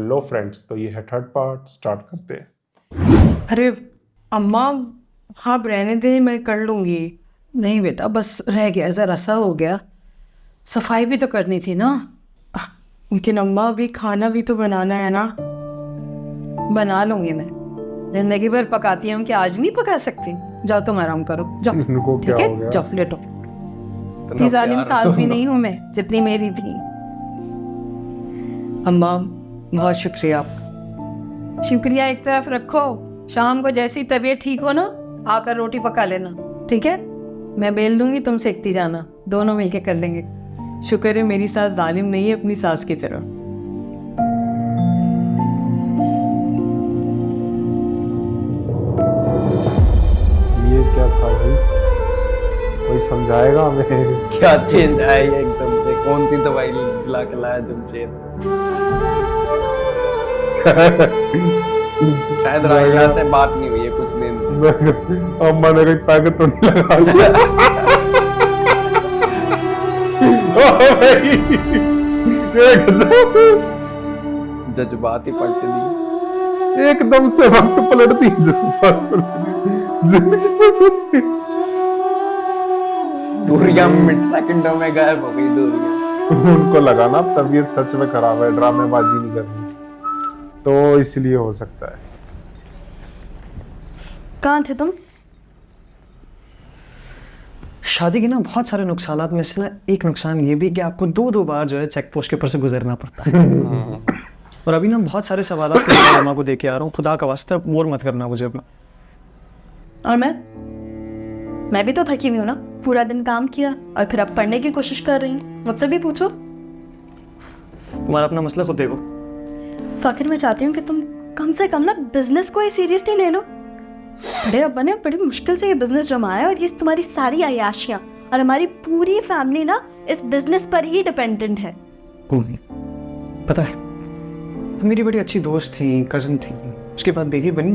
Hello friends, तो ये है थर्ड पार्ट, स्टार्ट करते हैं। अरे अम्मा, हाँ रहने दे, मैं कर लूंगी। नहीं बेटा, बस रह गया, ज़रा सा हो गया। सफाई भी तो करनी थी ना। लेकिन अम्मा अभी खाना भी तो बनाना है ना। बना लूंगी मैं, जिंदगी भर पकाती हूँ कि आज नहीं पका सकती। जाओ तुम आराम करो, जाओ। इनको क्या ठीक हो गया? है, जाओ लेटो। इतनी जालिम सास भी नहीं हूँ मैं जितनी मेरी थी। अम्मा बहुत शुक्रिया आपका। शुक्रिया एक तरफ रखो, शाम को जैसी तबीयत ठीक हो ना, आकर रोटी पका लेना, ठीक है? मैं बेल दूंगी, तुम सेकती जाना, दोनों मिलके कर लेंगे। शुक्र है मेरी सास जालिम नहीं है अपनी सास की तरह। ये क्या था भाई? कोई समझाएगा हमें? क्या चेंज आया ये एकदम से? कौन सी दवाई ला के लाया जमशेद? शायद राइला से बात नहीं हुई है कुछ दिन से। अम्मा ने कोई पैकेट तो नहीं लगा दिया? ओ भाई, जज्बात ही पलट दी। एकदम से वक्त पलट दी। दूरियां मिनट सेकंडों में गायब हो गई दूरियां। उनको लगा ना तबीयत सच में खराब है, ड्रामेबाजी नहीं करनी, तो इसलिए हो सकता है। कहाँ थे तुम? शादी के ना बहुत सारे नुकसानात में से ना एक नुकसान ये भी कि आपको दो बार जो है चेक पोस्ट के ऊपर से गुजरना पड़ता है। और अभी ना बहुत सारे सवाल अम्मा को दे के आ रहा हूँ, खुदा का वास्ता बोर मत करना मुझे अपना। और मैं भी तो थकी हुई हूँ ना, पूरा दिन काम किया और फिर अब पढ़ने की कोशिश कर रही हूँ। मुझसे भी पूछो। तुम्हारा अपना मसला खुद देखो। फकीर, मैं चाहती हूँ कि तुम कम से कम ना बिजनेस को ही सीरियसली ले लो। बड़े अब्बा ने बड़ी मुश्किल से ये बिजनेस जमाया और ये तुम्हारी सारी अय्याशियाँ और हमारी पूरी फैमिली ना इस बिजनेस पर ही डिपेंडेंट है। पता है, तुम मेरी बड़ी अच्छी दोस्त थी, कजन थी, उसके बाद बेटी बनी,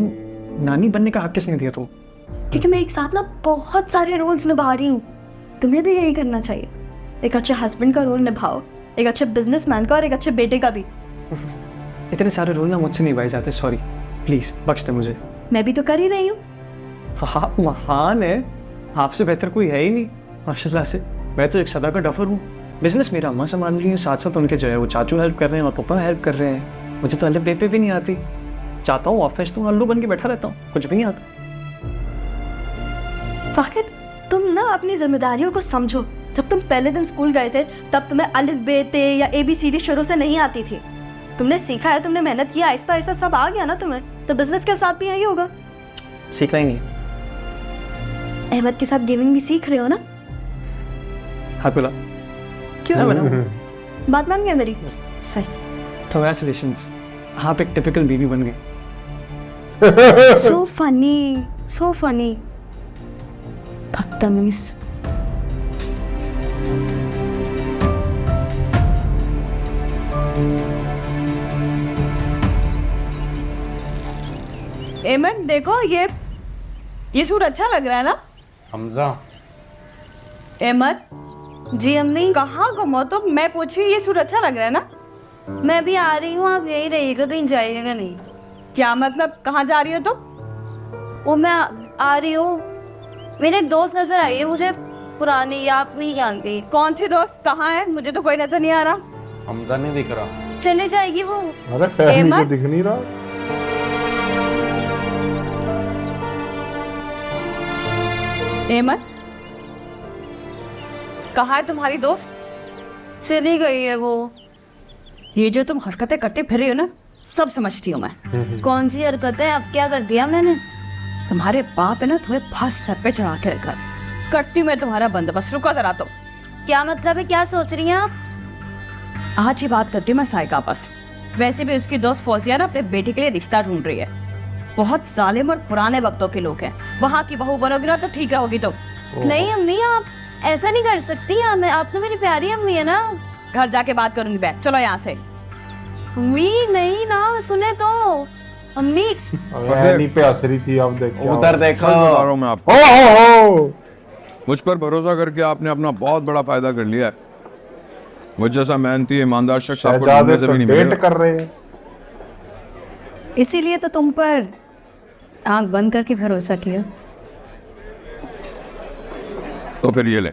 नानी बनने का हक किसने दिया तुम? क्योंकि मैं एक साथ ना बहुत सारे रोल्स निभा रही हूँ। तुम्हें भी यही करना चाहिए। एक अच्छे हस्बैंड का रोल निभाओ, एक अच्छे बिजनेसमैन का और एक अच्छे बेटे का भी। इतने सारे रोल ना मुझसे निभाए जाते, सॉरी, प्लीज बख्श दे मुझे। मैं भी तो कर ही रही हूँ। आप महान है, आपसे बेहतर कोई है ही नहीं माशाल्लाह से। मैं तो एक सदा का डफर हूँ। बिजनेस मेरा अम्मा संभाल रही है, साथ साथ उनके जो है वो चाचू हेल्प कर रहे हैं और पापा हेल्प कर रहे हैं। मुझे तो अल्ले बेपे भी नहीं आती। चाहता हूँ ऑफिस तो अल्लू बन के बैठा रहता हूँ, कुछ भी नहीं आता। फाकिर, तुम ना अपनी जिम्मेदारियों को समझो। जब तुम पहले दिन स्कूल गए थे तब तुम्हें अलिफ बे ते या ABCD शुरू से नहीं आती थी। तुमने सीखा है, तुमने मेहनत किया, आहिस्ता आहिस्ता सब आ गया ना तुम्हें। तो बिजनेस के साथ भी यही होगा। सीखा ही नहीं। अहमद के साथ गेमिंग भी सीख रहे हो ना? हाँ बोला क्यों मैं बनाऊं? बात मान गया मेरी? सही, कंग्रेचुलेशंस, आप एक टिपिकल बीवी बन गई। So funny, so funny. बदतमीज। एमन देखो, ये सूट अच्छा लग रहा है ना? हमजा, एमन जी अम्मी, कहाँ गुम हो तुम? मैं पूछ रही हूँ, ये सूट अच्छा लग रहा है ना? मैं भी आ रही हूँ, आप यही रहिएगा, कहीं जाइएगा नहीं। क्या मतलब, कहाँ जा रही हो तुम? वो मैं आ रही हूँ, मेरे दोस्त नजर आई है मुझे, पुरानी, आप नहीं जानती। कौन सी दोस्त, कहाँ है? मुझे तो कोई नजर नहीं आ रहा। हमजा नहीं दिख रहा। चले जाएगी वो। अरे फैमिली को एमन? दिख नहीं रहा। एमन, कहाँ है तुम्हारी दोस्त? चली गई है वो। ये जो तुम हरकतें करते फिर रही हो ना, सब समझती हूँ मैं। कौन सी हरकत है? अब क्या कर दिया मैंने? तुम्हारे बाप है ना, तुम्हें फांस सर पे चढ़ा के रखा। करती हूँ मैं तुम्हारा बंदोबस्त, रुको जरा। तो क्या मतलब है? क्या सोच रही हैं आप? आज ही बात करती हूँ मैं साइका पास। वैसे भी उसकी दोस्त फौजिया ना अपने बेटे के लिए रिश्ता ढूंढ रही है। बहुत जालिम और पुराने वक्तों के लोग हैं। वहाँ की बहू बनोगी ना तो ठीक रहोगी। तो नहीं अम्मी, आप ऐसा नहीं कर सकती। आप तो मेरी प्यारी अम्मी है ना। घर जाके बात करूंगी मैं, चलो यहाँ से। अम्मी नहीं ना, सुने तो। अम्मी नहीं पे हंस रही थी, अब देख उधर देखो। बता रहा हूँ मैं आपको, ओ मुझ पर भरोसा करके आपने अपना बहुत बड़ा फायदा कर लिया है। मुझ जैसा मेहनती ईमानदार शख्स आपको ढूंढने से भी नहीं डेट मिलेगा। कर रहे हैं। इसीलिए तो तुम पर आंख बंद करके भरोसा किया। तो फिर ये ले।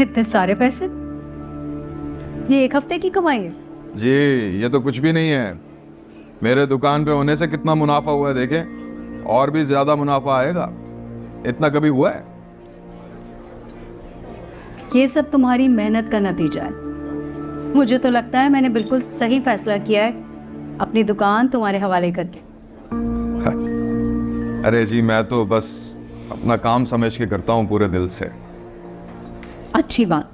इतने सारे पैसे, ये एक हफ्ते की कमाई है। जी ये तो कुछ भी नहीं है। मेरे दुकान पे होने से कितना मुनाफा हुआ है देखें, और भी ज्यादा मुनाफा आएगा। इतना कभी हुआ है? ये सब तुम्हारी मेहनत का नतीजा है। मुझे तो लगता है मैंने बिल्कुल सही फैसला किया है अपनी दुकान तुम्हारे हवाले करके। अरे जी मैं तो बस अपना काम समझ के करता हूँ पूरे दिल से। अच्छी बात,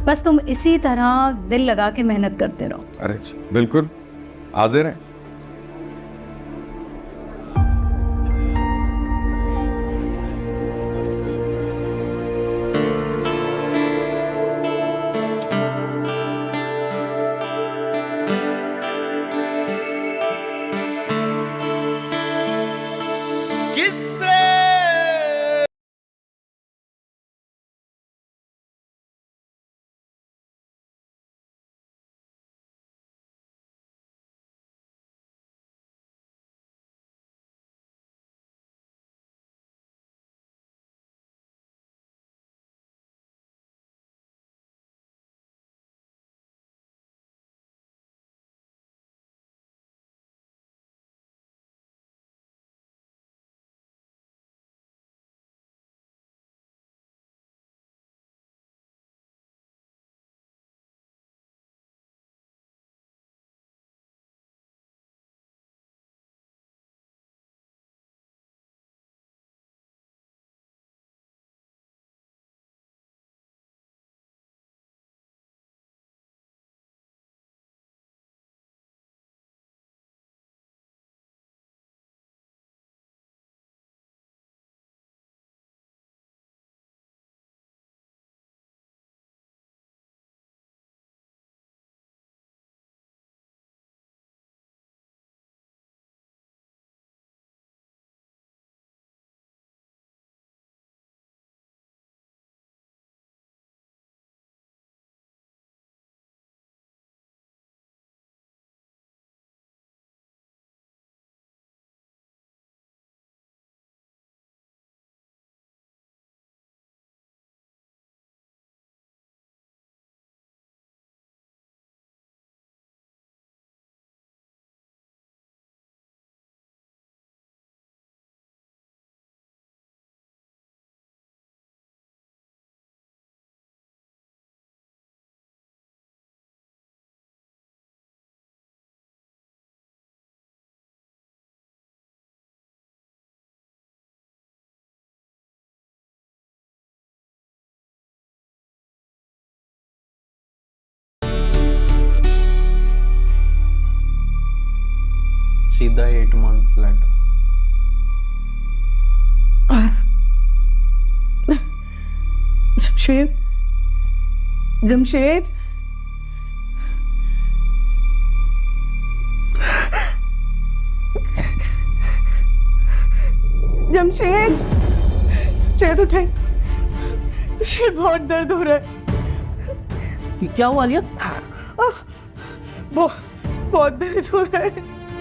बस तुम इसी तरह दिल लगा के मेहनत करते रहो। अरे जी बिल्कुल हाजिर हैं। सीधा 8 months later. जमशेद, जमशेद, जमशेद, जमशेद उठे। जमशेद बहुत दर्द हो रहा है। क्या हुआ आलिया? बहुत दर्द हो रहा है।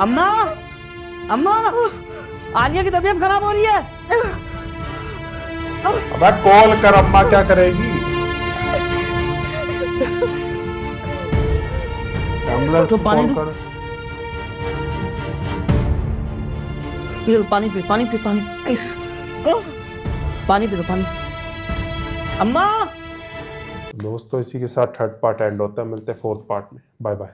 अम्मा, अम्मा, आलिया की तबीयत खराब हो रही है। अबे कॉल कर, अम्मा क्या करेगी? एम्बुलेंस तो पानी कॉल दो। कर। ये पानी पी, पानी पी, पानी पानी पी दो, पानी। अम्मा। दोस्तों इसी के साथ थर्ड पार्ट एंड होता है। मिलते हैं फोर्थ पार्ट में। Bye bye.